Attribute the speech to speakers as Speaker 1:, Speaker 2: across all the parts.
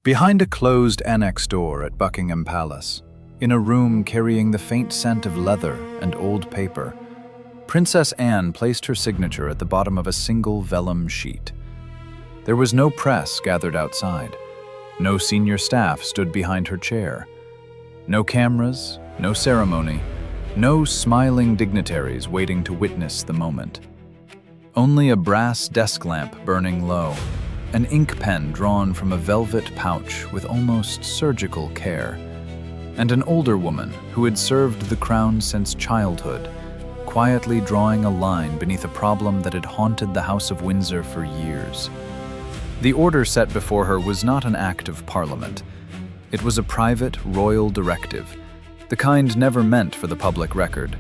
Speaker 1: Behind a closed annex door at Buckingham Palace, in a room carrying the faint scent of leather and old paper, Princess Anne placed her signature at the bottom of a single vellum sheet. There was no press gathered outside. No senior staff stood behind her chair. No cameras, no ceremony, no smiling dignitaries waiting to witness the moment. Only a brass desk lamp burning low, an ink pen drawn from a velvet pouch with almost surgical care, and an older woman who had served the crown since childhood, quietly drawing a line beneath a problem that had haunted the House of Windsor for years. The order set before her was not an act of parliament. It was a private royal directive, the kind never meant for the public record,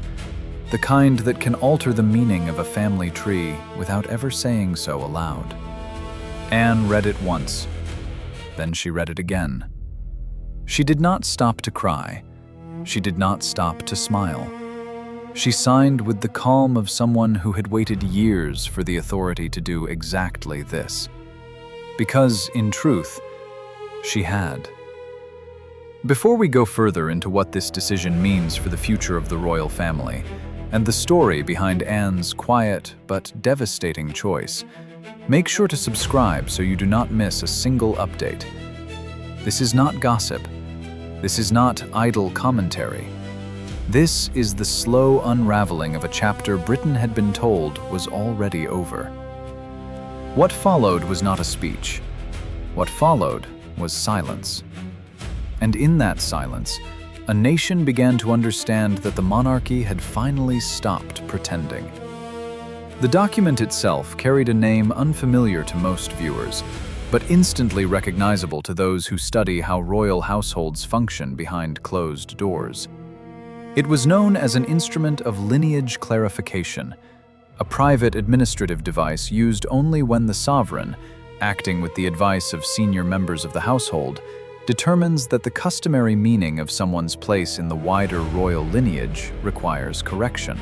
Speaker 1: the kind that can alter the meaning of a family tree without ever saying so aloud. Anne read it once, then she read it again. She did not stop to cry. She did not stop to smile. She signed with the calm of someone who had waited years for the authority to do exactly this. Because, in truth, she had. Before we go further into what this decision means for the future of the royal family, and the story behind Anne's quiet but devastating choice, make sure to subscribe so you do not miss a single update. This is not gossip. This is not idle commentary. This is the slow unraveling of a chapter Britain had been told was already over. What followed was not a speech. What followed was silence. And in that silence, a nation began to understand that the monarchy had finally stopped pretending. The document itself carried a name unfamiliar to most viewers, but instantly recognizable to those who study how royal households function behind closed doors. It was known as an instrument of lineage clarification, a private administrative device used only when the sovereign, acting with the advice of senior members of the household, determines that the customary meaning of someone's place in the wider royal lineage requires correction.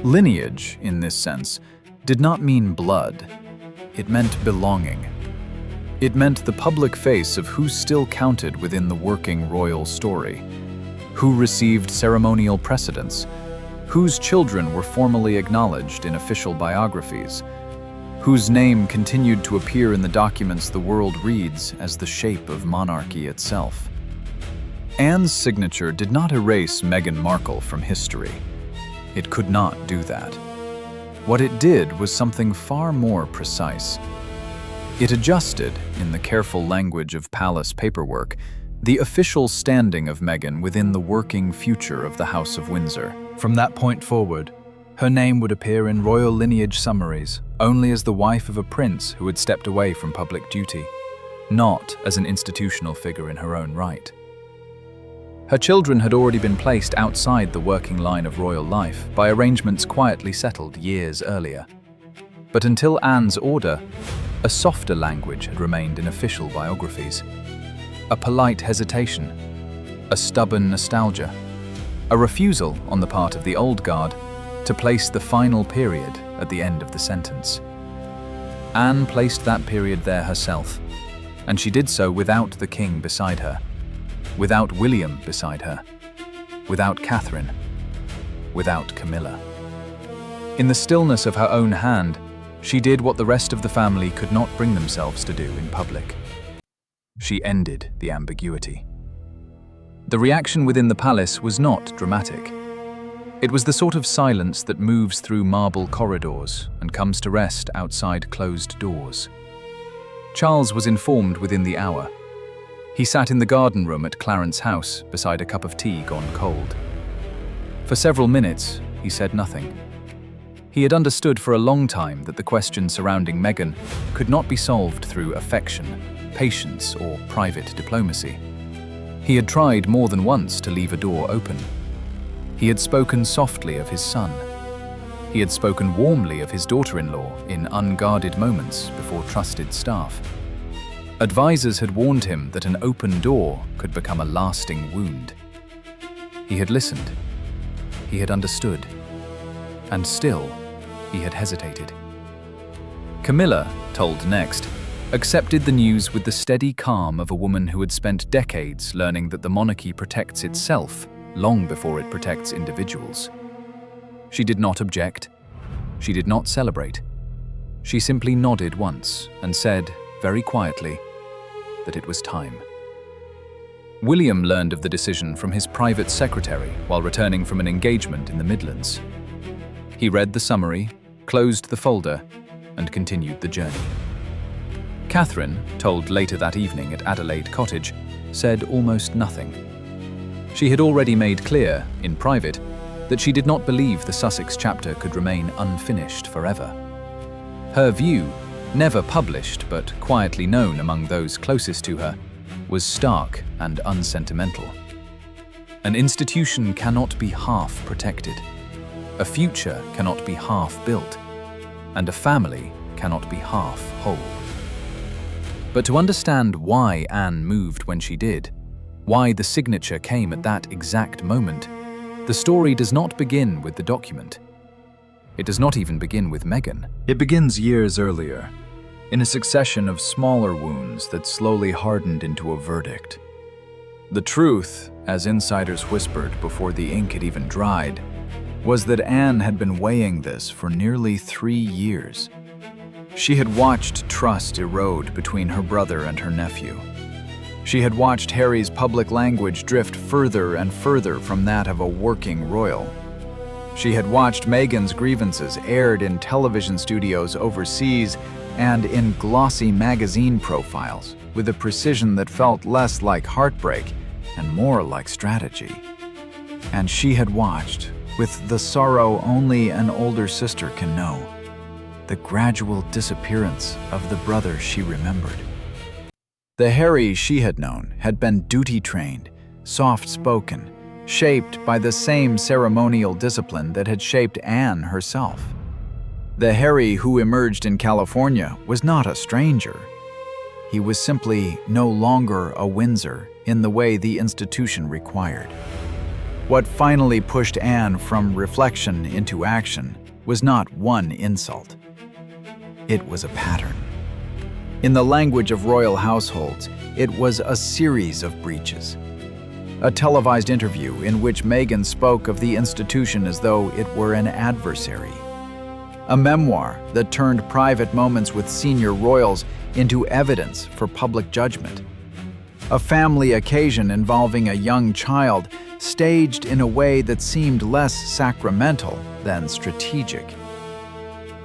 Speaker 1: Lineage, in this sense, did not mean blood. It meant belonging. It meant the public face of who still counted within the working royal story, who received ceremonial precedence, whose children were formally acknowledged in official biographies, whose name continued to appear in the documents the world reads as the shape of monarchy itself. Anne's signature did not erase Meghan Markle from history. It could not do that. What it did was something far more precise. It adjusted, in the careful language of palace paperwork, the official standing of Meghan within the working future of the House of Windsor. From that point forward, her name would appear in royal lineage summaries only as the wife of a prince who had stepped away from public duty, not as an institutional figure in her own right. Her children had already been placed outside the working line of royal life by arrangements quietly settled years earlier. But until Anne's order, a softer language had remained in official biographies. A polite hesitation, a stubborn nostalgia, a refusal on the part of the old guard to place the final period at the end of the sentence. Anne placed that period there herself, and she did so without the king beside her, without William beside her, without Catherine, without Camilla. In the stillness of her own hand, she did what the rest of the family could not bring themselves to do in public. She ended the ambiguity. The reaction within the palace was not dramatic. It was the sort of silence that moves through marble corridors and comes to rest outside closed doors. Charles was informed within the hour. He sat in the garden room at Clarence House beside a cup of tea gone cold. For several minutes, he said nothing. He had understood for a long time that the question surrounding Meghan could not be solved through affection, patience, or private diplomacy. He had tried more than once to leave a door open. He had spoken softly of his son. He had spoken warmly of his daughter-in-law in unguarded moments before trusted staff. Advisors had warned him that an open door could become a lasting wound. He had listened. He had understood. And still, he had hesitated. Camilla told next, accepted the news with the steady calm of a woman who had spent decades learning that the monarchy protects itself long before it protects individuals. She did not object. She did not celebrate. She simply nodded once and said, very quietly, that it was time. William learned of the decision from his private secretary while returning from an engagement in the Midlands. He read the summary, closed the folder, and continued the journey. Catherine, told later that evening at Adelaide Cottage, said almost nothing. She had already made clear, in private, that she did not believe the Sussex chapter could remain unfinished forever. Her view, never published but quietly known among those closest to her, was stark and unsentimental. An institution cannot be half protected. A future cannot be half built. And a family cannot be half whole. But to understand why Anne moved when she did, why the signature came at that exact moment, the story does not begin with the document. It does not even begin with Meghan. It begins years earlier, in a succession of smaller wounds that slowly hardened into a verdict. The truth, as insiders whispered before the ink had even dried, was that Anne had been weighing this for nearly 3 years. She had watched trust erode between her brother and her nephew. She had watched Harry's public language drift further and further from that of a working royal. She had watched Meghan's grievances aired in television studios overseas and in glossy magazine profiles with a precision that felt less like heartbreak and more like strategy. And she had watched, with the sorrow only an older sister can know, the gradual disappearance of the brother she remembered. The Harry she had known had been duty-trained, soft-spoken, shaped by the same ceremonial discipline that had shaped Anne herself. The Harry who emerged in California was not a stranger. He was simply no longer a Windsor in the way the institution required. What finally pushed Anne from reflection into action was not one insult. It was a pattern. In the language of royal households, it was a series of breaches. A televised interview in which Meghan spoke of the institution as though it were an adversary. A memoir that turned private moments with senior royals into evidence for public judgment. A family occasion involving a young child staged in a way that seemed less sacramental than strategic.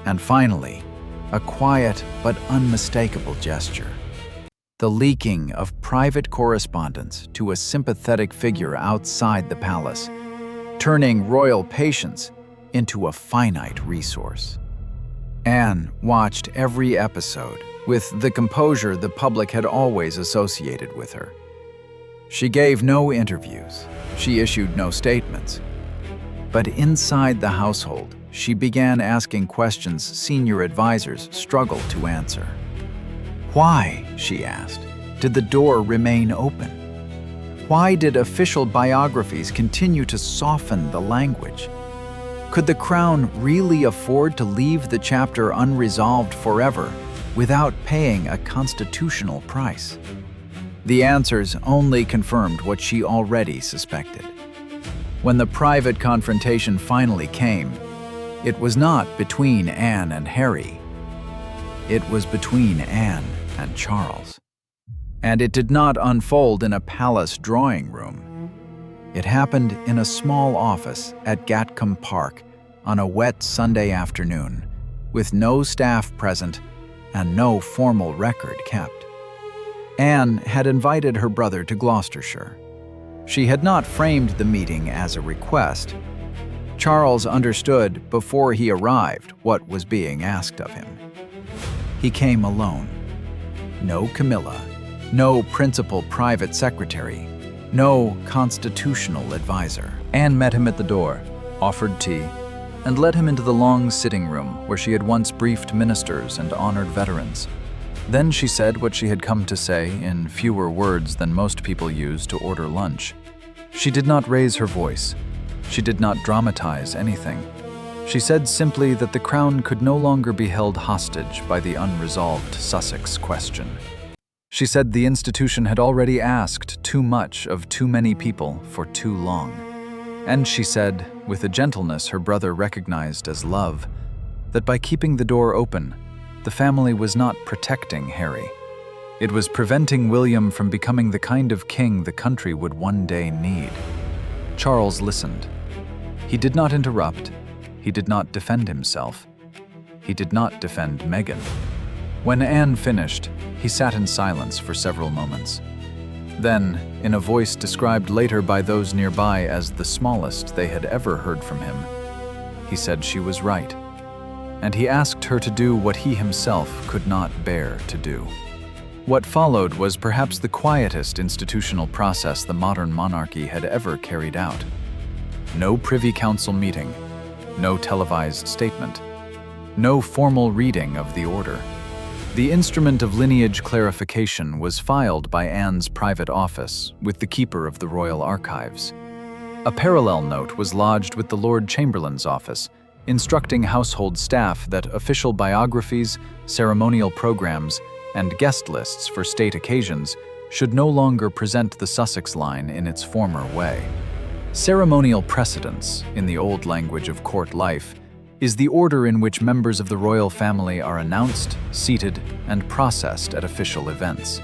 Speaker 1: And finally, a quiet but unmistakable gesture. The leaking of private correspondence to a sympathetic figure outside the palace, turning royal patience into a finite resource. Anne watched every episode with the composure the public had always associated with her. She gave no interviews. She issued no statements. But inside the household, she began asking questions senior advisors struggled to answer. Why, she asked, did the door remain open? Why did official biographies continue to soften the language? Could the crown really afford to leave the chapter unresolved forever without paying a constitutional price? The answers only confirmed what she already suspected. When the private confrontation finally came, it was not between Anne and Harry. It was between Anne and Charles. And it did not unfold in a palace drawing room. It happened in a small office at Gatcombe Park on a wet Sunday afternoon, with no staff present and no formal record kept. Anne had invited her brother to Gloucestershire. She had not framed the meeting as a request. Charles understood before he arrived what was being asked of him. He came alone. No Camilla, no principal private secretary, no constitutional advisor. Anne met him at the door, offered tea, and led him into the long sitting room where she had once briefed ministers and honored veterans. Then she said what she had come to say in fewer words than most people use to order lunch. She did not raise her voice. She did not dramatize anything. She said simply that the crown could no longer be held hostage by the unresolved Sussex question. She said the institution had already asked too much of too many people for too long. And she said, with a gentleness her brother recognized as love, that by keeping the door open, the family was not protecting Harry. It was preventing William from becoming the kind of king the country would one day need. Charles listened. He did not interrupt. He did not defend himself. He did not defend Meghan. When Anne finished, he sat in silence for several moments. Then, in a voice described later by those nearby as the smallest they had ever heard from him, he said she was right, and he asked her to do what he himself could not bear to do. What followed was perhaps the quietest institutional process the modern monarchy had ever carried out. No Privy Council meeting, no televised statement, no formal reading of the order. The instrument of lineage clarification was filed by Anne's private office with the keeper of the royal archives. A parallel note was lodged with the Lord Chamberlain's office, instructing household staff that official biographies, ceremonial programs, and guest lists for state occasions should no longer present the Sussex line in its former way. Ceremonial precedence, in the old language of court life, is the order in which members of the royal family are announced, seated, and processed at official events.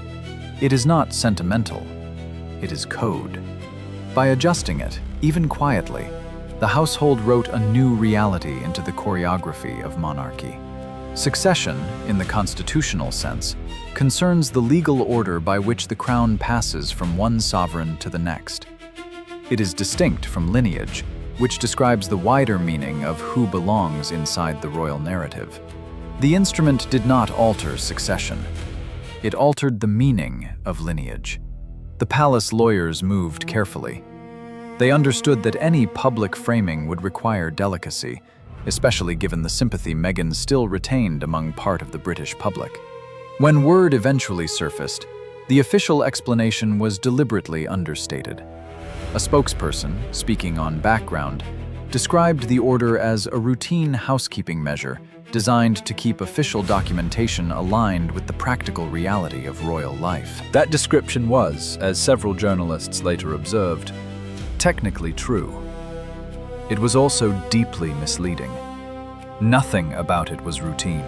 Speaker 1: It is not sentimental. It is code. By adjusting it, even quietly, the household wrote a new reality into the choreography of monarchy. Succession, in the constitutional sense, concerns the legal order by which the crown passes from one sovereign to the next. It is distinct from lineage, which describes the wider meaning of who belongs inside the royal narrative. The instrument did not alter succession. It altered the meaning of lineage. The palace lawyers moved carefully. They understood that any public framing would require delicacy, especially given the sympathy Meghan still retained among part of the British public. When word eventually surfaced, the official explanation was deliberately understated. A spokesperson, speaking on background, described the order as a routine housekeeping measure designed to keep official documentation aligned with the practical reality of royal life. That description was, as several journalists later observed, technically true. It was also deeply misleading. Nothing about it was routine.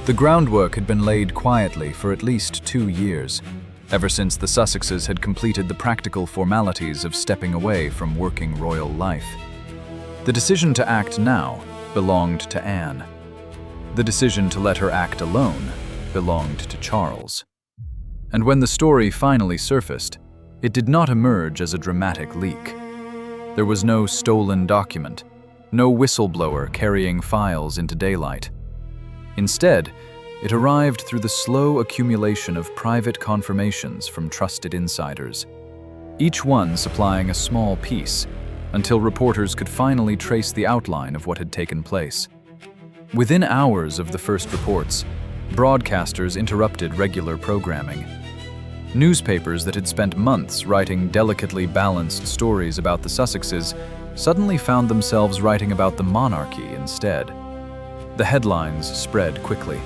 Speaker 1: The groundwork had been laid quietly for at least 2 years, ever since the Sussexes had completed the practical formalities of stepping away from working royal life. The decision to act now belonged to Anne. The decision to let her act alone belonged to Charles. And when the story finally surfaced, it did not emerge as a dramatic leak. There was no stolen document, no whistleblower carrying files into daylight. Instead, it arrived through the slow accumulation of private confirmations from trusted insiders, each one supplying a small piece, until reporters could finally trace the outline of what had taken place. Within hours of the first reports, broadcasters interrupted regular programming. Newspapers that had spent months writing delicately balanced stories about the Sussexes suddenly found themselves writing about the monarchy instead. The headlines spread quickly.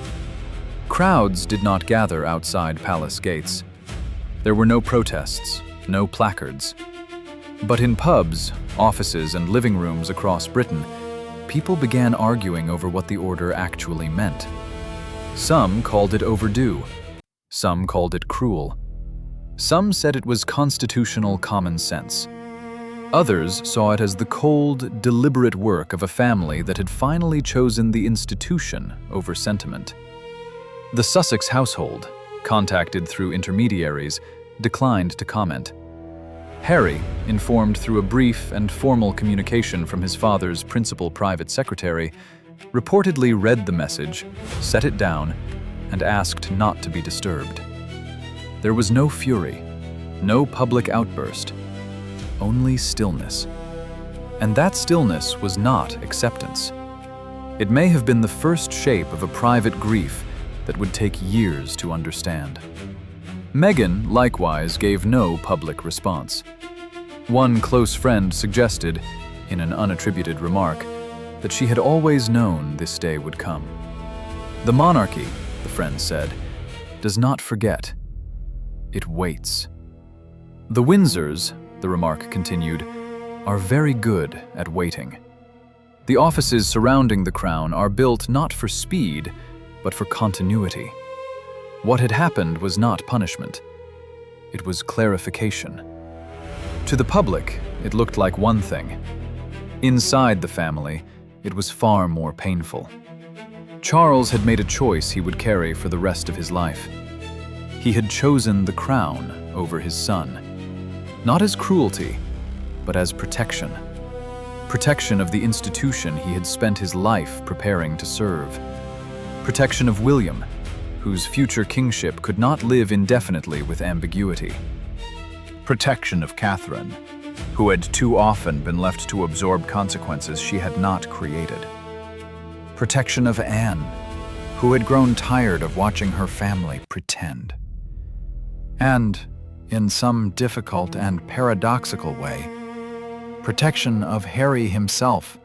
Speaker 1: Crowds did not gather outside palace gates. There were no protests, no placards. But in pubs, offices, and living rooms across Britain, people began arguing over what the order actually meant. Some called it overdue. Some called it cruel. Some said it was constitutional common sense. Others saw it as the cold, deliberate work of a family that had finally chosen the institution over sentiment. The Sussex household, contacted through intermediaries, declined to comment. Harry, informed through a brief and formal communication from his father's principal private secretary, reportedly read the message, set it down, and asked not to be disturbed. There was no fury, no public outburst, only stillness. And that stillness was not acceptance. It may have been the first shape of a private grief that would take years to understand. Meghan, likewise, gave no public response. One close friend suggested, in an unattributed remark, that she had always known this day would come. The monarchy, the friend said, does not forget. It waits. The Windsors, the remark continued, are very good at waiting. The offices surrounding the crown are built not for speed, but for continuity. What had happened was not punishment. It was clarification. To the public, it looked like one thing. Inside the family, it was far more painful. Charles had made a choice he would carry for the rest of his life. He had chosen the crown over his son, not as cruelty, but as protection. Protection of the institution he had spent his life preparing to serve. Protection of William, whose future kingship could not live indefinitely with ambiguity. Protection of Catherine, who had too often been left to absorb consequences she had not created. Protection of Anne, who had grown tired of watching her family pretend. And, in some difficult and paradoxical way, protection of Harry himself,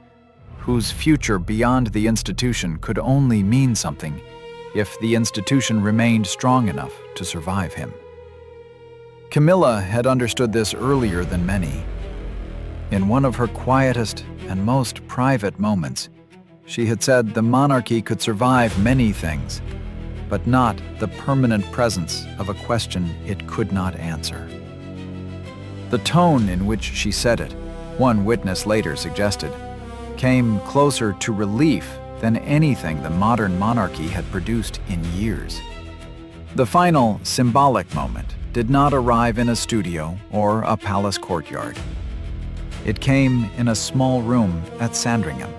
Speaker 1: whose future beyond the institution could only mean something if the institution remained strong enough to survive him. Camilla had understood this earlier than many. In one of her quietest and most private moments, she had said the monarchy could survive many things, but not the permanent presence of a question it could not answer. The tone in which she said it, one witness later suggested, came closer to relief than anything the modern monarchy had produced in years. The final symbolic moment did not arrive in a studio or a palace courtyard. It came in a small room at Sandringham.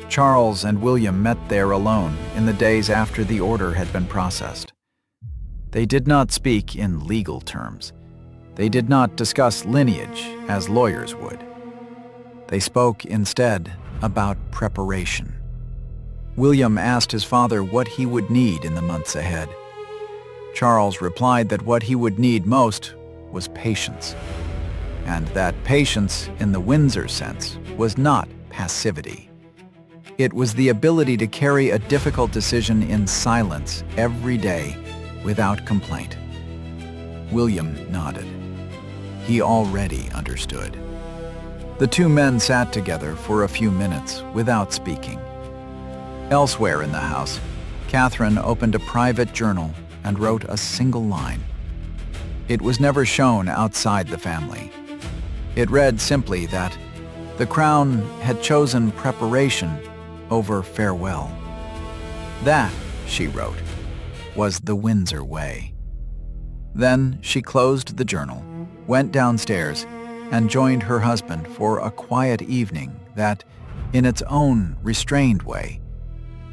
Speaker 1: Charles and William met there alone in the days after the order had been processed. They did not speak in legal terms. They did not discuss lineage as lawyers would. They spoke instead about preparation. William asked his father what he would need in the months ahead. Charles replied that what he would need most was patience, and that patience in the Windsor sense was not passivity. It was the ability to carry a difficult decision in silence every day without complaint. William nodded. He already understood. The two men sat together for a few minutes without speaking. Elsewhere in the house, Catherine opened a private journal and wrote a single line. It was never shown outside the family. It read simply that the crown had chosen preparation over farewell. That, she wrote, was the Windsor way. Then she closed the journal, went downstairs, and joined her husband for a quiet evening that, in its own restrained way,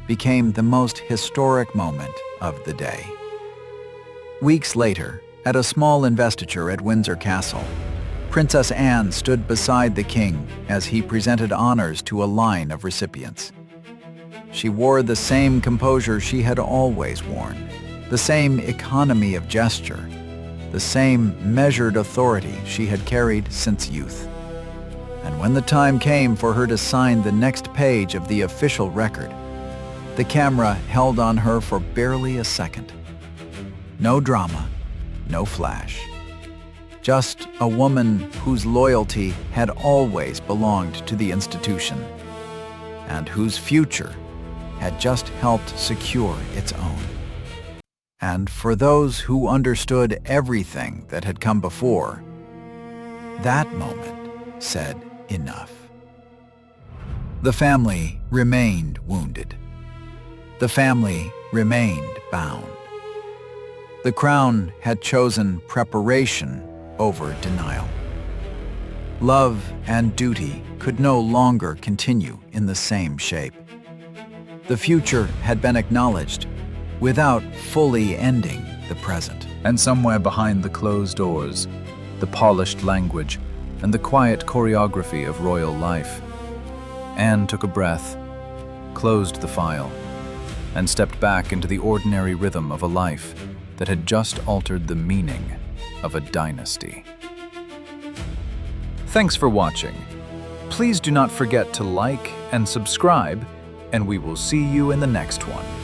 Speaker 1: became the most historic moment of the day. Weeks later, at a small investiture at Windsor Castle, Princess Anne stood beside the king as he presented honors to a line of recipients. She wore the same composure she had always worn, the same economy of gesture, the same measured authority she had carried since youth. And when the time came for her to sign the next page of the official record, the camera held on her for barely a second. No drama, no flash. Just a woman whose loyalty had always belonged to the institution, and whose future had just helped secure its own. And for those who understood everything that had come before, that moment said enough. The family remained wounded. The family remained bound. The crown had chosen preparation over denial. Love and duty could no longer continue in the same shape. The future had been acknowledged without fully ending the present. And somewhere behind the closed doors, the polished language and the quiet choreography of royal life, Anne took a breath, closed the file, and stepped back into the ordinary rhythm of a life that had just altered the meaning of a dynasty. Thanks for watching. Please do not forget to like and subscribe, and we will see you in the next one.